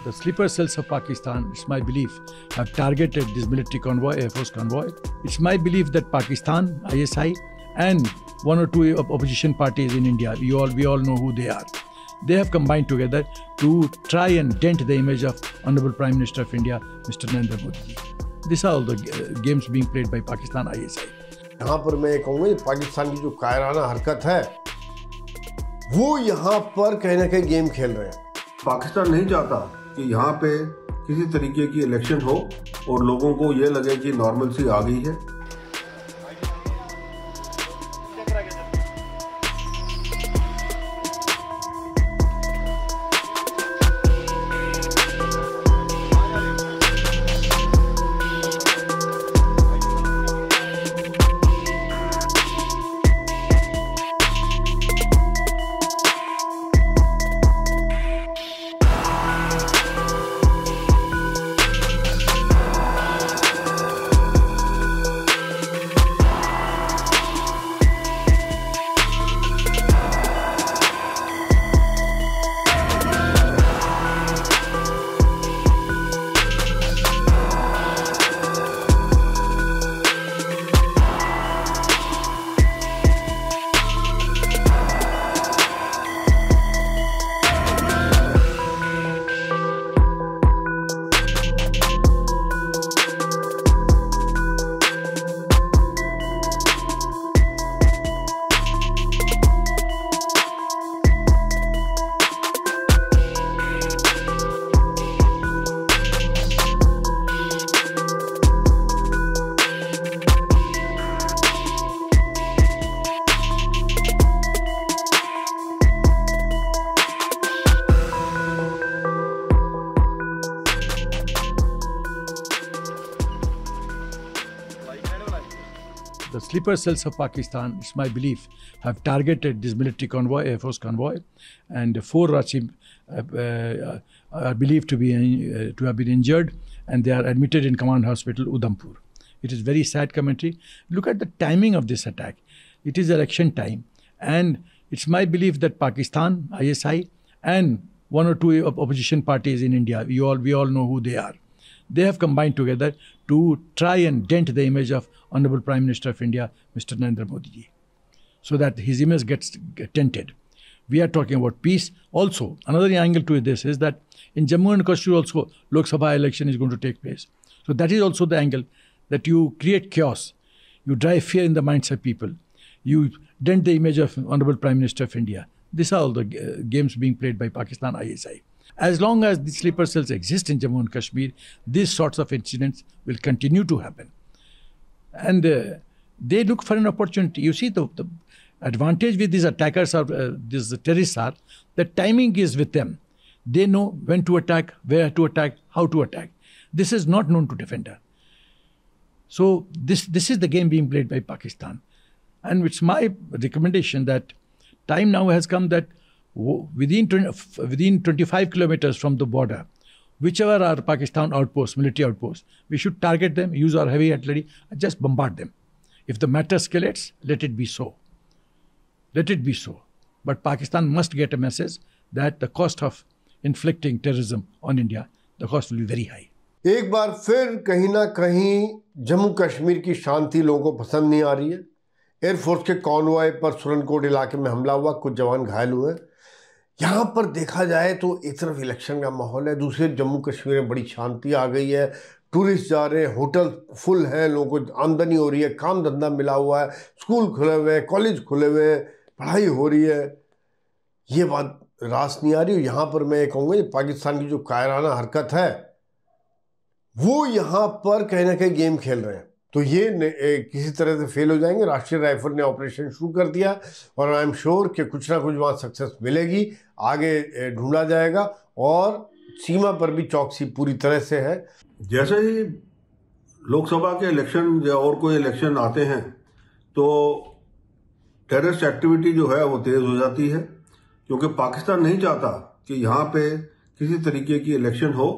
The sleeper cells of Pakistan, it's my belief, have targeted this military convoy, Air Force convoy. It's my belief that Pakistan, ISI, and one or two opposition parties in India, we all know who they are. They have combined together to try and dent the image of Honorable Prime Minister of India, Mr. Narendra Modi. These are all the games being played by Pakistan ISI. यहाँ पर मैं कहूँगा पाकिस्तान की जो कायराना हरकत है वो यहाँ पर कहीं ना कहीं गेम खेल रहे हैं। पाकिस्तान नहीं चाहता कि यहाँ पे किसी तरीके की इलेक्शन हो और लोगों को ये लगे कि नॉर्मलसी आ गई है। The sleeper cells of Pakistan, it's my belief, have targeted this military convoy, Air Force convoy, and 4 Rachim are believed to have been injured, and they are admitted in Command Hospital, Udhampur. It is very sad commentary. Look at the timing of this attack. It is election time, and it's my belief that Pakistan, ISI, and one or two opposition parties in India, we all know who they are. They have combined together to try and dent the image of Honorable Prime Minister of India, Mr. Narendra Modi, so that his image gets dented. We are talking about peace. Also, another angle to this is that in Jammu and Kashmir also, Lok Sabha election is going to take place. So that is also the angle, that you create chaos, you drive fear in the minds of people, you dent the image of Honorable Prime Minister of India. These are all the games being played by Pakistan ISI. As long as the sleeper cells exist in Jammu and Kashmir, these sorts of incidents will continue to happen. And they look for an opportunity. You see, the advantage with these attackers, or these terrorists, are the timing is with them. They know when to attack, where to attack, how to attack. This is not known to defender. So this is the game being played by Pakistan. And it's my recommendation that time now has come that within 25 kilometers from the border, whichever are Pakistan outposts, military outposts, we should target them, use our heavy artillery, and just bombard them. If the matter escalates, let it be so. Let it be so. But Pakistan must get a message that the cost of inflicting terrorism on India, the cost will be very high. एक बार फिर कहीं ना कहीं जम्मू कश्मीर की शांति लोगों को पसंद नहीं आ रही है। एयरफोर्स के कॉन्वॉय पर सुरनकोट इलाके में हमला हुआ, कुछ जवान घायल हुए। यहाँ पर देखा जाए तो एक तरफ इलेक्शन का माहौल है, दूसरे जम्मू कश्मीर में बड़ी शांति आ गई है, टूरिस्ट जा रहे हैं, होटल फुल हैं, लोगों को आमदनी हो रही है, काम धंधा मिला हुआ है, स्कूल खुले हुए हैं, कॉलेज खुले हुए हैं, पढ़ाई हो रही है। ये बात रास नहीं आ रही। यहाँ पर मैं कहूँगा पाकिस्तान की जो कायराना हरकत है वो यहाँ पर कहीं ना कहीं गेम खेल रहे हैं, तो ये किसी तरह से फेल हो जाएंगे। राष्ट्रीय राइफल ने ऑपरेशन शुरू कर दिया और आई एम श्योर कि कुछ ना कुछ वहाँ सक्सेस मिलेगी, आगे ढूंढा जाएगा और सीमा पर भी चौकसी पूरी तरह से है। जैसे ही लोकसभा के इलेक्शन या और कोई इलेक्शन आते हैं तो टेररिस्ट एक्टिविटी जो है वो तेज हो जाती है, क्योंकि पाकिस्तान नहीं चाहता कि यहाँ पे किसी तरीके की इलेक्शन हो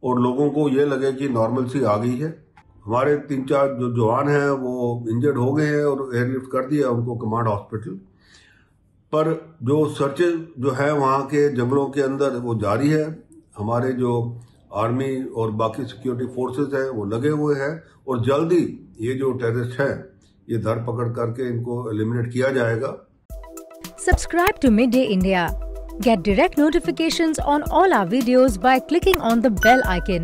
और लोगों को ये लगे कि नॉर्मलसी आ गई है। हमारे 3-4 जो जवान हैं वो इंजर्ड हो गए हैं और एयरलिफ्ट कर दिया उनको कमांड हॉस्पिटल पर। जो सर्चेज जो है वहाँ के जंगलों के अंदर वो जारी है। हमारे जो आर्मी और बाकी सिक्योरिटी फोर्सेस हैं वो लगे हुए हैं और जल्दी ये जो टेररिस्ट हैं ये धरपकड़ करके इनको एलिमिनेट किया जाएगा। Subscribe to Midday India. Get direct notifications on all our videos by clicking on the bell icon.